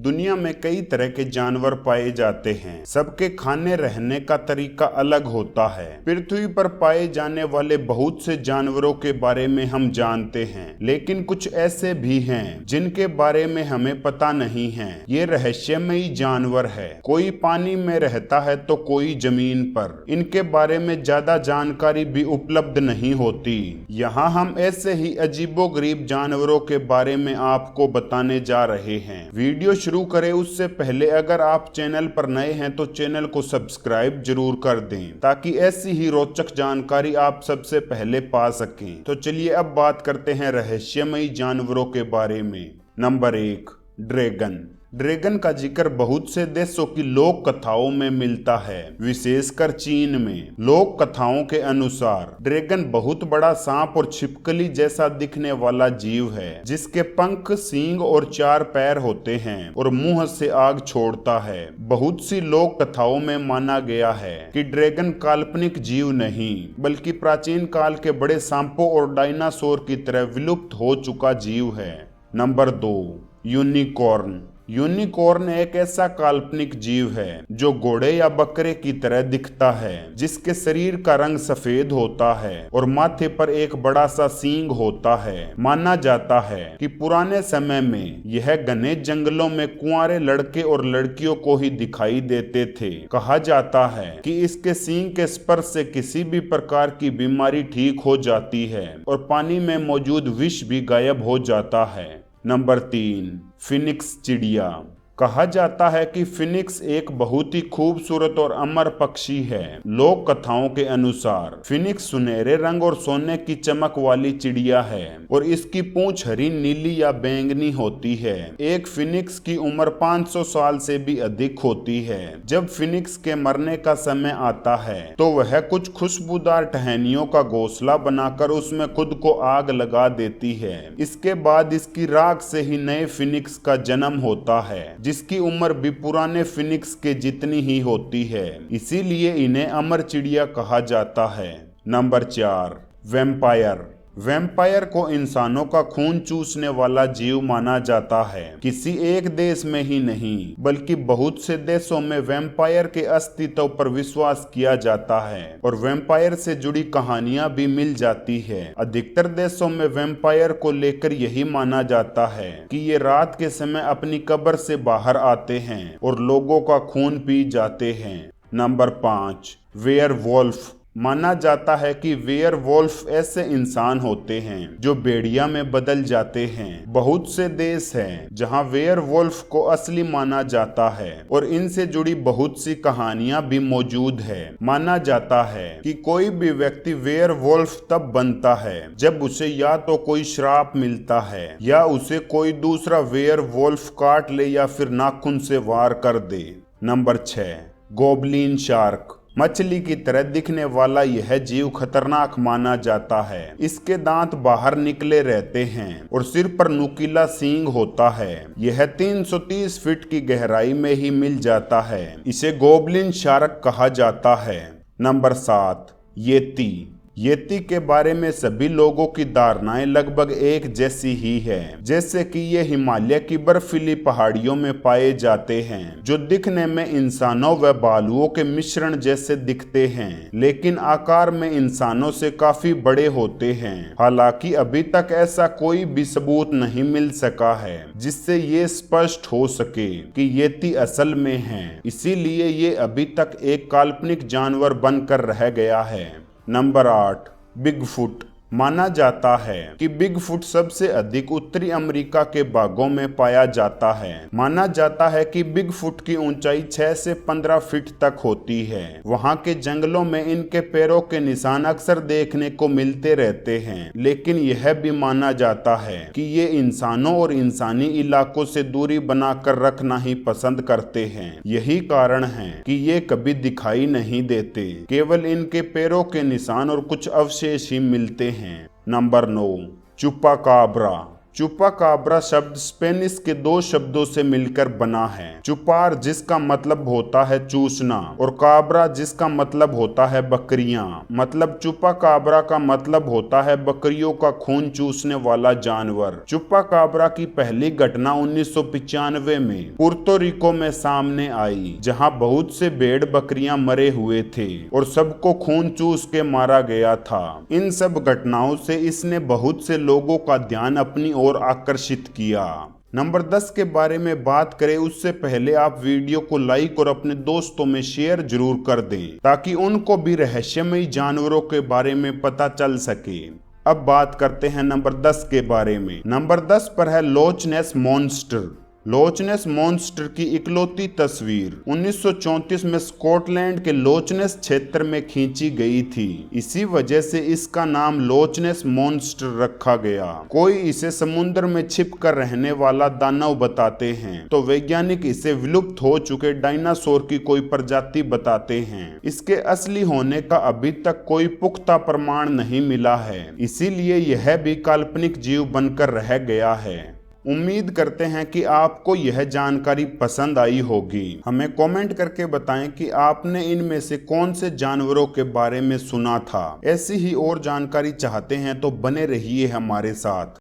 दुनिया में कई तरह के जानवर पाए जाते हैं। सबके खाने रहने का तरीका अलग होता है। पृथ्वी पर पाए जाने वाले बहुत से जानवरों के बारे में हम जानते हैं, लेकिन कुछ ऐसे भी हैं जिनके बारे में हमें पता नहीं है। ये रहस्यमयी जानवर है। कोई पानी में रहता है तो कोई जमीन पर। इनके बारे में ज्यादा जानकारी भी उपलब्ध नहीं होती। यहाँ हम ऐसे ही अजीबोगरीब जानवरों के बारे में आपको बताने जा रहे हैं। वीडियो शुरू करें उससे पहले अगर आप चैनल पर नए हैं तो चैनल को सब्सक्राइब जरूर कर दें, ताकि ऐसी ही रोचक जानकारी आप सबसे पहले पा सकें। तो चलिए अब बात करते हैं रहस्यमयी जानवरों के बारे में। Number 1, dragon. ड्रैगन का जिक्र बहुत से देशों की लोक कथाओं में मिलता है, विशेषकर चीन में। लोक कथाओं के अनुसार ड्रैगन बहुत बड़ा सांप और छिपकली जैसा दिखने वाला जीव है, जिसके पंख, सींग और 4 पैर होते हैं और मुंह से आग छोड़ता है। बहुत सी लोक कथाओं में माना गया है कि ड्रैगन काल्पनिक जीव नहीं, बल्कि प्राचीन काल के बड़े सांपों और डायनासोर की तरह विलुप्त हो चुका जीव है। Number 2, unicorn. यूनिकॉर्न एक ऐसा काल्पनिक जीव है जो घोड़े या बकरे की तरह दिखता है, जिसके शरीर का रंग सफेद होता है और माथे पर एक बड़ा सा सींग होता है। माना जाता है कि पुराने समय में यह घने जंगलों में कुंवारे लड़के और लड़कियों को ही दिखाई देते थे। कहा जाता है कि इसके सींग के स्पर्श से किसी भी प्रकार की बीमारी ठीक हो जाती है और पानी में मौजूद विष भी गायब हो जाता है। नंबर 3, फिनिक्स चिड़िया। कहा जाता है कि फिनिक्स एक बहुत ही खूबसूरत और अमर पक्षी है। लोक कथाओं के अनुसार फिनिक्स सुनहरे रंग और सोने की चमक वाली चिड़िया है और इसकी पूंछ हरी, नीली या बैंगनी होती है। एक फिनिक्स की उम्र 500 साल से भी अधिक होती है। जब फिनिक्स के मरने का समय आता है तो वह कुछ खुशबूदार टहनियों का घोंसला बनाकर उसमें खुद को आग लगा देती है। इसके बाद इसकी राख से ही नए फिनिक्स का जन्म होता है, जिसकी उम्र भी पुराने फिनिक्स के जितनी ही होती है। इसीलिए इन्हें अमर चिड़िया कहा जाता है। Number 4, vampire. वैम्पायर को इंसानों का खून चूसने वाला जीव माना जाता है। किसी एक देश में ही नहीं, बल्कि बहुत से देशों में वैम्पायर के अस्तित्व पर विश्वास किया जाता है और वैम्पायर से जुड़ी कहानियां भी मिल जाती है। अधिकतर देशों में वैम्पायर को लेकर यही माना जाता है कि ये रात के समय अपनी कब्र से बाहर आते हैं और लोगों का खून पी जाते हैं। Number 5, werewolf. माना जाता है कि वेयरवुल्फ ऐसे इंसान होते हैं जो भेड़िया में बदल जाते हैं। बहुत से देश हैं जहां वेयरवुल्फ को असली माना जाता है और इनसे जुड़ी बहुत सी कहानियां भी मौजूद है। माना जाता है कि कोई भी व्यक्ति वेयरवुल्फ तब बनता है जब उसे या तो कोई श्राप मिलता है या उसे कोई दूसरा वेयरवुल्फ काट ले या फिर नाखून से वार कर दे। Number 6, goblin shark. मछली की तरह दिखने वाला यह जीव खतरनाक माना जाता है। इसके दांत बाहर निकले रहते हैं और सिर पर नुकीला सींग होता है। यह 330 फीट की गहराई में ही मिल जाता है। इसे गोब्लिन शार्क कहा जाता है। नंबर 7, येती। येती के बारे में सभी लोगों की धारणाएं लगभग एक जैसी ही है, जैसे कि ये हिमालय की बर्फीली पहाड़ियों में पाए जाते हैं, जो दिखने में इंसानों व भालुओं के मिश्रण जैसे दिखते हैं, लेकिन आकार में इंसानों से काफी बड़े होते हैं। हालांकि अभी तक ऐसा कोई भी सबूत नहीं मिल सका है जिससे ये स्पष्ट हो सके कि येती असल में है, इसीलिए ये अभी तक एक काल्पनिक जानवर बनकर रह गया है। Number 8, Bigfoot. माना जाता है कि बिगफुट सबसे अधिक उत्तरी अमेरिका के भागों में पाया जाता है। माना जाता है कि बिगफुट की ऊंचाई 6 से 15 फीट तक होती है। वहां के जंगलों में इनके पैरों के निशान अक्सर देखने को मिलते रहते हैं, लेकिन यह भी माना जाता है कि ये इंसानों और इंसानी इलाकों से दूरी बनाकर रखना ही पसंद करते हैं। यही कारण है कि ये कभी दिखाई नहीं देते, केवल इनके पैरों के निशान और कुछ अवशेष ही मिलते हैं। नंबर 9, चुपाकाब्रा। चुपाकाब्रा शब्द स्पेनिश के दो शब्दों से मिलकर बना है। चुपार जिसका मतलब होता है चूसना और काबरा जिसका मतलब होता है बकरियां। मतलब चुपाकाब्रा का मतलब होता है बकरियों का खून चूसने वाला जानवर। चुपाकाब्रा की पहली घटना 1995 में पुर्तो रिको में सामने आई, जहां बहुत से भेड़ बकरियां मरे हुए थे और सबको खून चूस के मारा गया था। इन सब घटनाओं से इसने बहुत से लोगों का ध्यान अपनी ओर आकर्षित किया। नंबर 10 के बारे में बात करें उससे पहले आप वीडियो को लाइक और अपने दोस्तों में शेयर जरूर कर दें, ताकि उनको भी रहस्यमयी जानवरों के बारे में पता चल सके। अब बात करते हैं नंबर 10 के बारे में। नंबर 10 पर है लोच नेस मॉन्स्टर। लोच नेस मॉन्स्टर की इकलौती तस्वीर 1934 में स्कॉटलैंड के लोच नेस क्षेत्र में खींची गई थी। इसी वजह से इसका नाम लोच नेस मॉन्स्टर रखा गया। कोई इसे समुद्र में छिप कर रहने वाला दानव बताते हैं, तो वैज्ञानिक इसे विलुप्त हो चुके डायनासोर की कोई प्रजाति बताते हैं। इसके असली होने का अभी तक कोई पुख्ता प्रमाण नहीं मिला है, इसीलिए यह भी काल्पनिक जीव बनकर रह गया है। उम्मीद करते हैं कि आपको यह जानकारी पसंद आई होगी। हमें कमेंट करके बताएं कि आपने इनमें से कौन से जानवरों के बारे में सुना था। ऐसी ही और जानकारी चाहते हैं तो बने रहिए हमारे साथ।